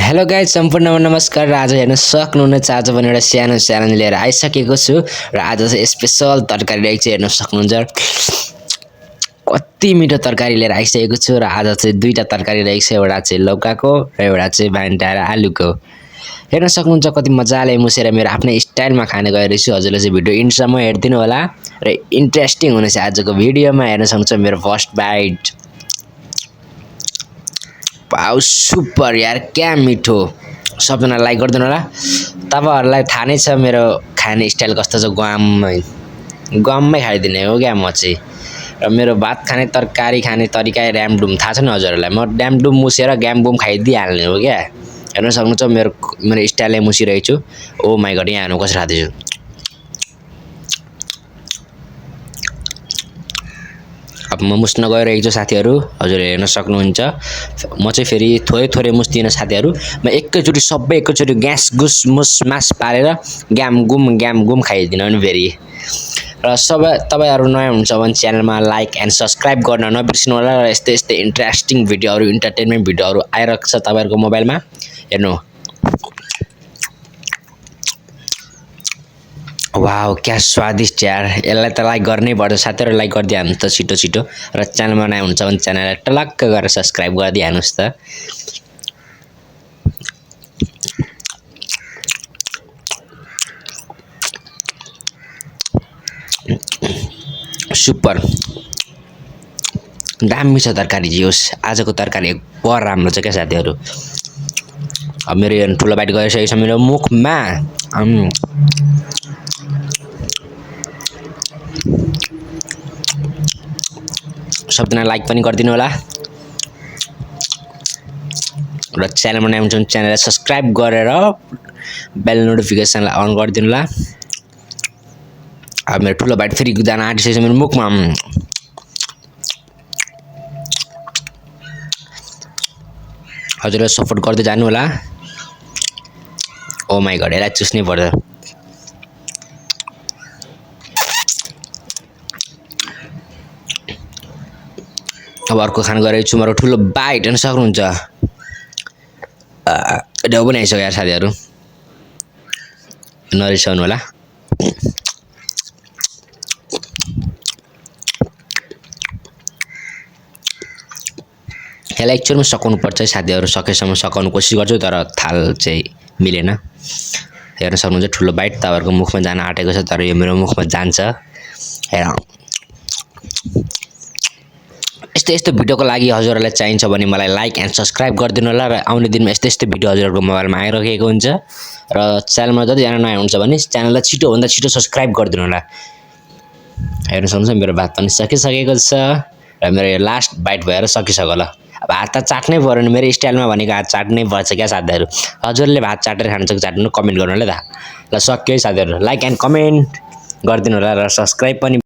hello guys सम्पूर्णमा नमस्कार र आज हेर्न सक्नुहुनेछ आज पनि एउटा सानो च्यालेन्ज लिएर आइसकेको छु र आज चाहिँ स्पेशल तरकारी रहेको छ हेर्न सक्नुहुन्छ कति मिठो तरकारी लिएर आइसकेको छु र आज चाहिँ दुईटा तरकारी रहेको छ एउटा चाहिँ लौकाको र एउटा चाहिँ भान्टा र आलुको हेर्न सक्नुहुन्छ कति मजाले मुसेर मेरो आफ्नै स्टाइलमा खाने गइरहेछु हजुरले चाहिँ भिडियो इन्डसम्म हेर्दिनु होला र इन्ट्रेस्टिङ हुनेछ आजको भिडियोमा हेर्न सक्नुहुन्छ मेरो फर्स्ट बाइट वाउ सुपर यार क्या मिठो सबजना लाइक गरिदिनु होला तपाईहरुलाई थाहा नै छ मेरो खाने स्टाइल कस्तो छ गममै खाइदिने हो क्या म चाहिँ र मेरो भात खाने तरकारी खाने तरिका र्यामडुम थाहा छ नि हजुरहरुलाई म ड्यामडुम मुसेर ग्यामबुम खाइदिइहाल्ने हो क्या हेर्न सक्नुहुन्छ मेरो स्टाइलले मुसिरहेछु ओ माइ गॉड यहाँ हेर्नु कसरी खाँदैछु अब म मुस्न गइरहेको छु साथीहरु हजुरले हेर्न सक्नुहुन्छ म चाहिँ फेरि थोरै मुस्दिन साथीहरु म एकैचोटी सबै एकैचोटी ग्यास गुस मुस मास पारेर ग्याम गुम खाइदिन अनि फेरि र सबै तपाईहरु नयाँ हुनुहुन्छ भने च्यानलमा लाइक एन्ड सब्स्क्राइब गर्न नबिर्सिनु होला र यस्तै इन्ट्रेस्टिङ भिडियोहरु इन्टरटेनमेन्ट भिडियोहरु आइरहेको छ तपाईहरुको मोबाइलमा हेर्नु वाओ क्या स्वादिष्ट यार यसलाई त लाइक गर्नै पर्छ साथीहरु लाइक गरिदिहाल्नु त छिटो र च्यानलमा नयाँ हुन्छ भने च्यानललाई टलक्क गरेर सब्स्क्राइब गरिदिहाल्नुस् त सुपर दामी छ तरकारी जियोस् आजको तरकारी एकदम राम्रो छ क्या साथीहरु अब मेरो यहाँ ठुलो बाइट गइसकेको छ मेरो मुखमा सबजना लाइक पनि गरिदिनु होला र च्यानलमा नयाँ हुनुहुन्छ भने च्यानललाई सब्स्क्राइब गरेर बेल नोटिफिकेसनलाई अन गरिदिनु होला अब मेरो ठुलो बाइट फेरि जान आँटिसकेको छ मेरो मुखमा हजुरले सपोर्ट गर्दै जानु होला ओ माइ गॉड यसलाई चुस्नै पर्छ अब अर्को खान गइरहेको छु मेरो ठुलो बाइट हेर्न सक्नुहुन्छ ढेउ पनि आइसक्यो यार साथीहरु नरिसाउनु होला यसलाई एकचोटमा सकाउनु पर्छ साथीहरु सकेसम्म सकाउनु कोसिस गर्छु तर थाल चाहिँ मिलेन हेर्न सक्नुहुन्छ ठुलो बाइट तपाईहरुको मुखमा जान आँटेको छ तर यो मेरो मुखमा जान्छ हेर यस्तो भिडियोको लागि हजुरहरुलाई चाहिन्छ भने मलाई लाइक एन्ड सब्स्क्राइब गरिदिनु होला र आउने दिनमा यस्तो भिडियो हजुरहरुको मोबाइलमा आइरहेको हुन्छ र च्यानलमा जति जना नयाँ हुन्छ भने च्यानललाई छिटो भन्दा छिटो सब्स्क्राइब गरिदिनु होला हेर्न सक्नुहुन्छ मेरो भात पनि सकिसकेको छ र मेरो यो लास्ट बाइट भएर सकिसक्यो होला अब हात त चाट्नै पर्यो नि मेरो स्टाइलमा भनेको हात चाट्नै पर्छ क्या साथीहरु हजुरले भात चाटेर खानुहुन्छ कि चाट्नु कमेन्ट गर्नु होला ल सक्यो है साथीहरु लाइक एन्ड कमेन्ट गरिदिनु होला र सब्स्क्राइब पनि